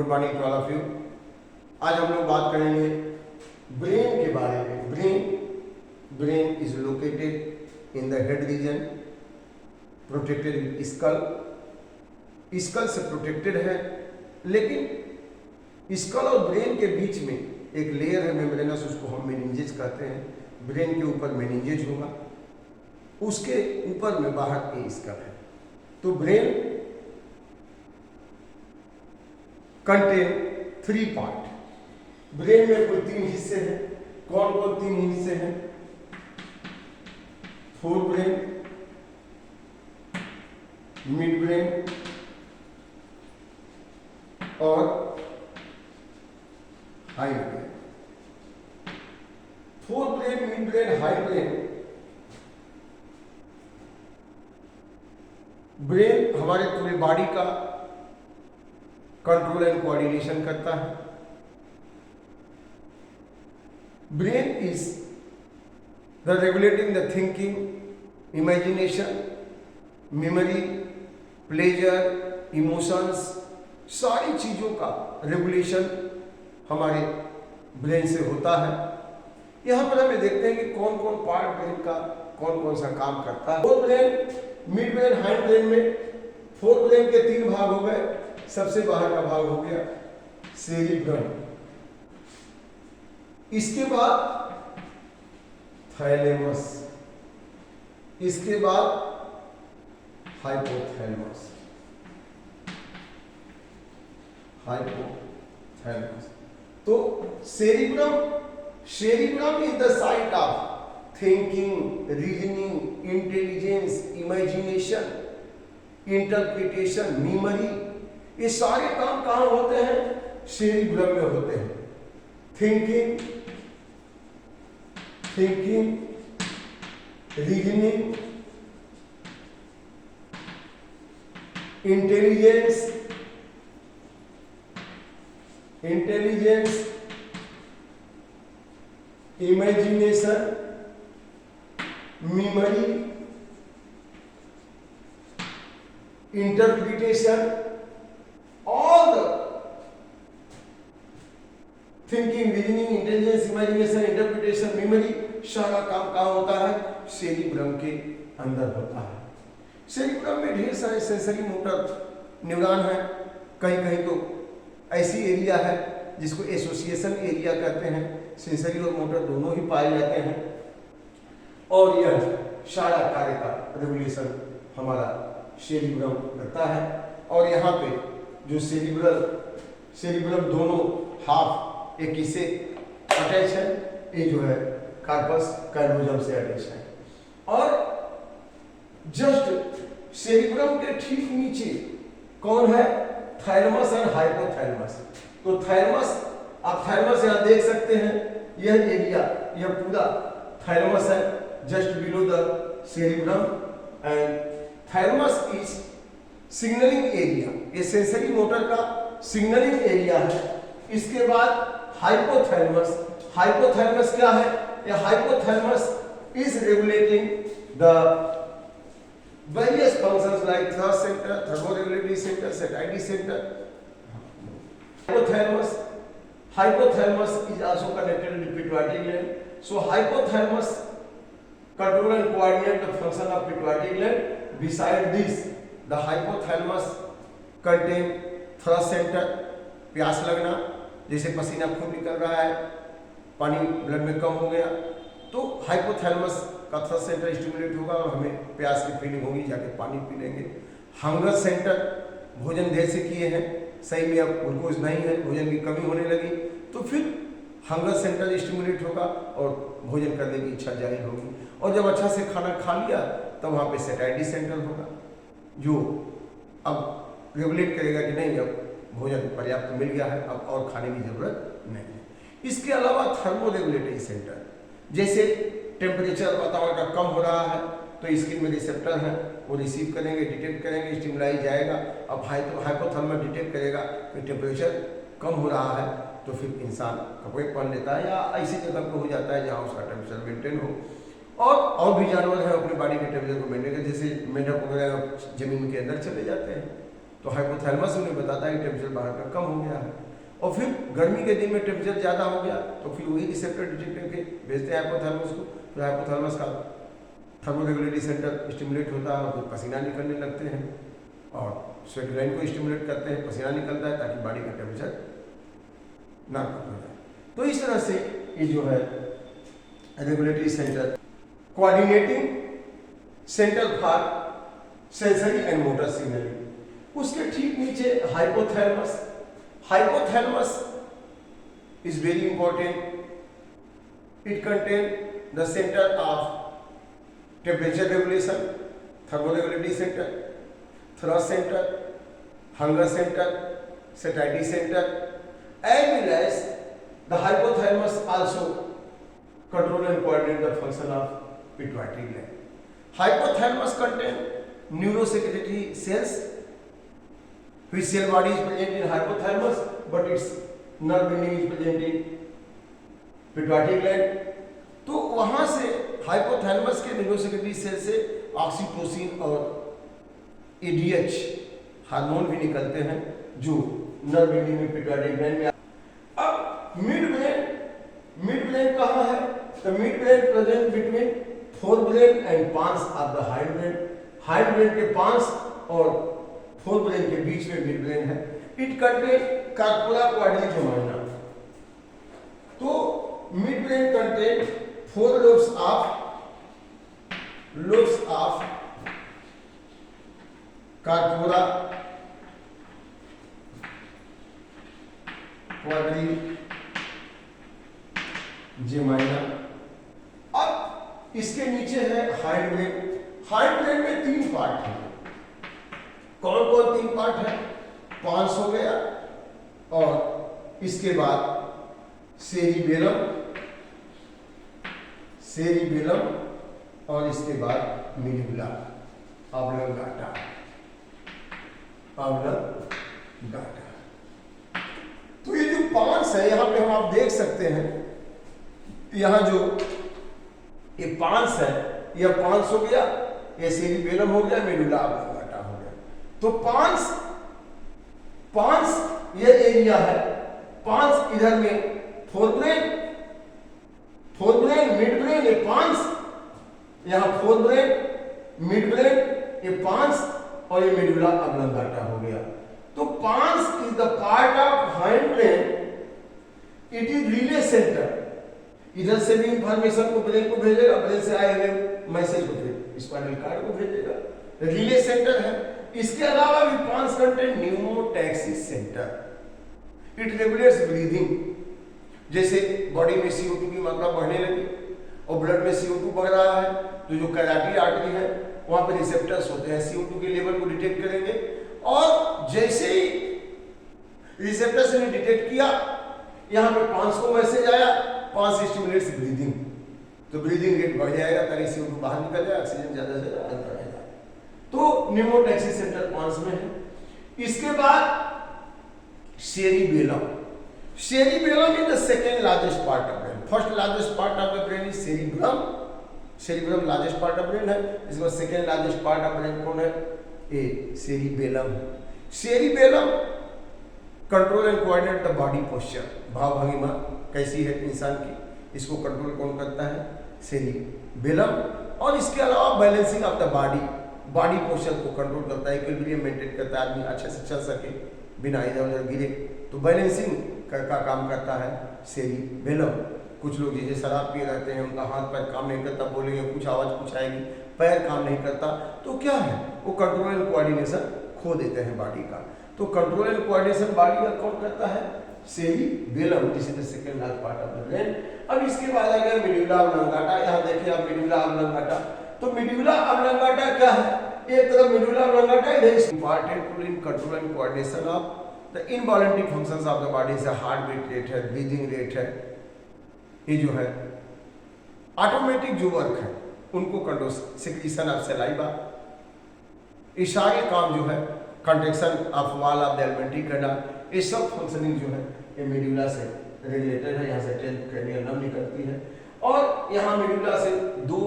Good morning to all of you. आज हम लोग बात करेंगे ब्रेन के बारे में। Brain is located in the head region, protected with skull से प्रोटेक्टेड है, लेकिन स्कल और ब्रेन के बीच में एक लेयर है मेम्ब्रेनस, उसको हम मेनिंजेस कहते हैं। ब्रेन के ऊपर मेनिंजेस होगा, उसके ऊपर में बाहर ए स्कल है। तो ब्रेन कंटेन 3 पार्ट। ब्रेन में कुल 3 हिस्से हैं। कौन कौन 3 हिस्से हैं? फोर ब्रेन, मिड ब्रेन और high brain. Fore brain, mid brain, high brain. Brain हमारे पूरे बॉडी का कंट्रोल एंड कोऑर्डिनेशन करता है। Brain is the regulating the thinking, imagination, memory, pleasure, emotions, सारी चीजों का रेगुलेशन हमारे ब्रेन से होता है। यहां पर हमें देखते हैं कि कौन कौन पार्ट ब्रेन का कौन कौन सा काम करता है। Fore brain, mid brain, high brain में फोर ब्रेन के 3 भाग हो गए। सबसे बाहर का भाग हो गया सेरिब्रम, इसके बाद थैलेमस, इसके बाद हाइपोथैलेमस। तो cerebrum is the site of thinking, reasoning, intelligence, imagination, interpretation, memory. ये सारे काम कहाँ होते हैं? सेरिब्रम में होते हैं। Thinking, reasoning, intelligence, imagination, memory, interpretation, all the thinking, reasoning, intelligence, imagination, interpretation, memory, सारा काम कहाँ होता है? सेरिब्रम के अंदर होता है। सेरिब्रम में ढेर सारे सेंसरी मोटर न्यूरॉन है। कहीं कहीं तो ऐसी एरिया है जिसको एसोसिएशन एरिया कहते हैं। सेंसरी और मोटर दोनों ही पाए जाते हैं और यह सारा कार्य का रेगुलेशन हमारा सेरिब्रम करता है। और यहाँ पे जो सेरिब्रम दोनों हाफ एक इससे अटैच है, ये जो है कार्पस कैलोजम से अटैच है। और जस्ट सेरिब्रम के ठीक नीचे कौन है? Thalamus and hypothalamus. तो थैलेमस, आप थैलेमस यहाँ देख सकते हैं। यह एरिया, यह पूरा थैलेमस है just below the cerebrum. And thalamus is signalling area, ये सेंसरी मोटर का सिग्नलिंग एरिया है। इसके बाद हाइपोथैलेमस क्या है? ये hypothalamus is regulating the various functions like thrust centre, thermoregulatory centre, satisfied centre. Hypothalamus is also connected with pituitary gland. So hypothalamus control and coordinate the function of pituitary gland. Beside this, the hypothalamus contain thrust center, प्यास लगना, जैसे पसीना खूब निकल रहा है, पानी blood में कम हो गया, तो हाइपोथैलेमस का थ्रस्ट सेंटर स्टिमुलेट होगा और हमें प्यास की फीलिंग होगी, जाके पानी पी लेंगे। हंगर सेंटर, भोजन देर से किए हैं, सही में अब ग्लूकोज नहीं है, भोजन की कमी होने लगी, तो फिर हंगर सेंटर स्टिमुलेट होगा और भोजन करने की इच्छा जाहिर होगी। और जब अच्छा से खाना खा लिया तब वहाँ पे सैटिस्फाइड सेंटर होगा जो अब रेगुलेट करेगा कि नहीं, अब भोजन पर्याप्त मिल गया है, अब और खाने की जरूरत नहीं है। इसके अलावा थर्मोरेगुलेटरी सेंटर, जैसे टेम्परेचर वातावरण का कम हो रहा है तो स्किन में रिसेप्टर है, वो रिसीव करेंगे, डिटेक्ट करेंगे, स्टिमुलाई जाएगा। अब हाइपोथैलेमस डिटेक्ट करेगा कि टेम्परेचर कम हो रहा है तो फिर इंसान कपड़े पहन लेता है या ऐसी जगह पर हो जाता है जहाँ उसका टेम्परेचर मेंटेन हो। और भी जानवर हैं अपनी बॉडी के टेम्परेचर को मेंटेन कर, जैसे मेंढक वगैरह जमीन के अंदर चले जाते हैं तो हाइपोथैलेमस उन्हें बताता है कि टेम्परेचर बाहर का कम हो गया है। और फिर गर्मी के दिन में टेम्परेचर ज़्यादा हो गया तो फिर वही रिसेप्टर डिटेक्ट करके भेजते हैं हाइपोथैलेमस को। फिर हाइपोथैलेमस का थर्मोरेगुलेटरी सेंटर स्टिमुलेट होता है और फिर पसीना निकलने लगते हैं और स्वेट ग्लैंड को स्टिमुलेट करते हैं, पसीना निकलता है ताकि बॉडी का टेम्परेचर ना कम हो जाए। तो इस तरह से ये जो है regulatory centre, coordinating centre for sensory and motor signalling. उसके ठीक नीचे hypothalamus. Hypothalamus is very important. It contains the center of temperature regulation, thermoregulatory center, thrust center, hunger center, satiety center, as well as the hypothalamus also control and coordinate the function of pituitary gland. Hypothalamus contains neurosecretory cells, which cell body is present in hypothalamus, but its nerve ending is present in pituitary gland. तो वहां से hypothalamus के neurosecretory cell से oxytocin और ADH hormone भी निकलते हैं जो नर्व एंडिंग में पिट्यूटरी ग्लैंड में। अब मिड ब्रेन कहाँ है? तो mid brain present between fore brain and pons of the hind brain. Hind brain के पांच और फोर ब्रेन के बीच में मिड ब्रेन है। It contain corpora quadrigemina. तो mid brain contain four lobes of corpora quadrigemina. अब इसके नीचे है हाइंड ब्रेन। हाइंड ब्रेन में तीन पार्ट है। कौन कौन तीन पार्ट है? पांस हो गया और इसके बाद सेरिबेलम और इसके बाद मेडुला ऑब्लंगाटा। तो ये जो पांस है यहां पे हम आप देख सकते हैं, यहां जो ये पांस है यह पांस हो गया, ये सेरिबेलम हो गया, मेडुला ऑब्लंगाटा हो गया। तो पांस ये एरिया है। पांस इधर में फोर ब्रेन मिड ब्रेन ये पांस, यहां फोर ब्रेन मिड ब्रेन ये पांस और ये मेडुला ऑब्लंगाटा हो गया। तो pons is the part of hind brain. It is relay centre. इधर से भी इंफॉर्मेशन को ब्रेन को भेजेगा, ब्रेन से आए हुए मैसेज को फिर स्पाइनल कार्ड को भेजेगा। रिले सेंटर है। इसके अलावा भी pons contain pneumotaxic centre. It regulates breathing. जैसे बॉडी में CO2 की मात्रा बढ़ने लगी और ब्लड में CO2 बढ़ रहा है तो जो कैरोटिड आर्टरी है वहां पर रिसेप्टर्स होते हैं, CO2 के लेवल को डिटेक्ट करेंगे और जैसे ही रिसेप्टर्स ने डिटेक्ट किया यहां पे पांस को मैसेज आया, पांस स्टिमुलेट्स ब्रीदिंग, तो ब्रीदिंग रेट बढ़ जाएगा ताकि CO2 बाहर निकल जाए, ऑक्सीजन ज्यादा से ज्यादा अंदर आ जाए। तो न्यूमोटैक्सिस सेंटर पांस में है। इसके बाद cerebellum. Cerebellum is the second largest part of brain. First largest part of the brain is cerebellum. Cerebellum largest part of brain है। इसके बाद second largest part of brain कौन है? ये cerebellum। Cerebellum control and coordinate the body posture। भाव भंगिमा कैसी है इंसान की, इसको कंट्रोल कौन करता है? cerebellum। और इसके अलावा balancing of the body posture को कंट्रोल करता है, इक्विलिब्रियम मेंटेन करता है, आदमी अच्छे से चल सके बिना इधर उधर गिरे, तो बैलेंसिंग का काम करता है सेरिबेलम। कुछ लोग जैसे शराब पिए रहते हैं, उनका हाथ पैर काम नहीं करता, बोलेंगे कुछ आवाज़ कुछ आएगी, पैर काम नहीं करता, तो क्या है वो कंट्रोल एंड कोऑर्डिनेशन खो देते हैं बॉडी का। तो कंट्रोल एंड कोऑर्डिनेशन बॉडी का कौन करता है? Cerebellum. This is the second large part of the brain. अब इसके बाद आ गया मेडुला ऑब्लंगाटा। यहाँ देखिए आप मेडुला ऑब्लंगाटा। तो मेडुला ऑब्लंगाटा क्या है? एक तरफ medulla oblongata is important role in control and coordination of the involuntary functions of the body. से हार्ट बीट रेट है, ब्रीदिंग रेट है, ये जो है ऑटोमेटिक जो वर्क है उनको कंट्रोल, सिक्रीशन ऑफ सलाइवा, ये सारे काम जो है contraction of wall of the alimentary canal, ये सब फंक्शनिंग जो है ये मेडुला से रेगुलेटेड है। यहाँ से 10th क्रेनियल नर्व निकलती है और यहाँ मेडुला से दो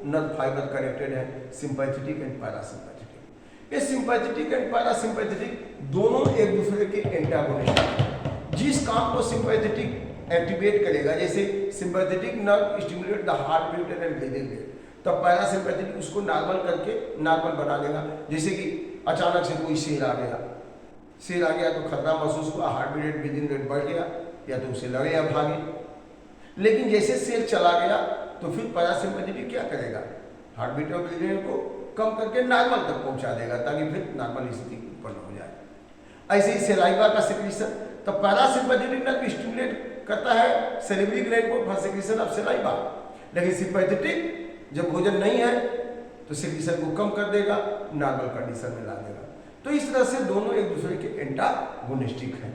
नर्व फाइबर कनेक्टेड है, सिंपैथेटिक एंड पैरासिम्पैथेटिक। ये सिंपैथेटिक एंड पैरासिम्पैथेटिक दोनों एक दूसरे के एंटागोनिस्ट हैं। जिस काम को सिंपैथेटिक एक्टिवेट करेगा, जैसे sympathetic nerve stimulate the heart beat and breathing rate, तब पैरासिम्पैथेटिक उसको नॉर्मल करके नॉर्मल बना देगा। जैसे कि अचानक से कोई शेर आ गया तो खतरा महसूस हुआ, हार्ट बीट ब्रीदिंग रेट बढ़ गया, या तो उसे लड़े या भागे। लेकिन जैसे शेर चला गया तो फिर पैरासिम्पैथेटिक क्या करेगा, हार्ट बीट और ब्रीदिंग रेट को कम करके नॉर्मल तक पहुंचा देगा, ताकि फिर नॉर्मल स्थिति उत्पन्न हो जाए। ऐसे ही सेलाइवा का सिक्रीशन, तब पैरासिम्पैथेटिक नर्व स्टिमुलेट करता है सेरेब्रल ग्लैंड को फॉर सिक्रीशन ऑफ सेलाइवा, लेकिन सिंपैथेटिक जब भोजन नहीं है तो सिक्रीशन को कम कर देगा, नॉर्मल कंडीशन में ला देगा। तो इस तरह से दोनों एक दूसरे के एंटागोनिस्टिक हैं।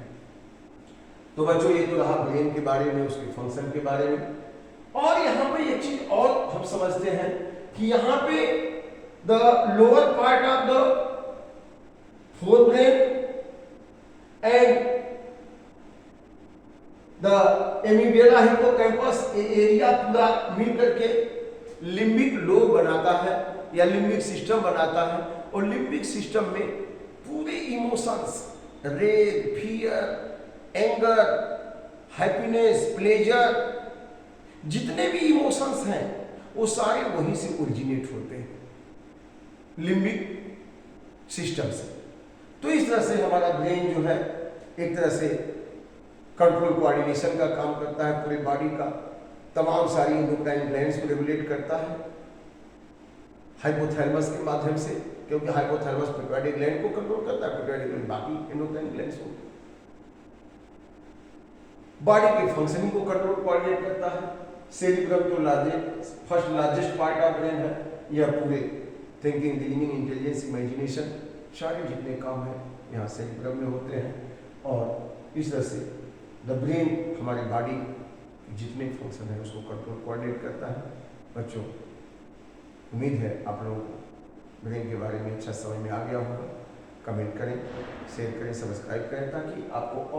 तो बच्चों ये तो रहा ब्रेन के बारे में, उसके फंक्शन के बारे में। और यहाँ पे एक चीज और हम समझते हैं कि यहाँ पे the lower part of the forebrain and the amygdala hippocampus area पूरा मिल करके लिम्बिक लोब बनाता है या लिम्बिक सिस्टम बनाता है। और लिम्बिक सिस्टम में पूरे emotions, rage, fear, anger, happiness, pleasure, जितने भी इमोशंस हैं वो सारे वहीं से ओरिजिनेट होते हैं, लिम्बिक सिस्टम से। तो इस तरह से हमारा ब्रेन जो है एक तरह से कंट्रोल कोऑर्डिनेशन का काम करता है पूरे बॉडी का, तमाम सारी एंडोक्राइन ग्लैंड्स को रेगुलेट करता है हाइपोथैलेमस के माध्यम से, क्योंकि हाइपोथैलेमस पिट्यूटरी ग्लैंड को कंट्रोल करता है, पिट्यूटरी ग्लैंड बाकी एंडोक्राइन ग्लैंड्स को। बॉडी के फंक्शनिंग को कंट्रोल कोऑर्डिनेट करता है। सेरिब्रम जो first largest part of brain है, यह पूरे थिंकिंग, रीजनिंग, इंटेलिजेंस, इमेजिनेशन सारे जितने काम हैं यहाँ सेरिब्रम में होते हैं। और इस तरह से द ब्रेन हमारी बॉडी जितने फंक्शन है उसको कंट्रोल कोऑर्डिनेट करता है। बच्चों उम्मीद है आप लोगों को ब्रेन के बारे में अच्छा समझ में आ गया होगा। कमेंट करें, शेयर करें, सब्सक्राइब करें, ताकि आपको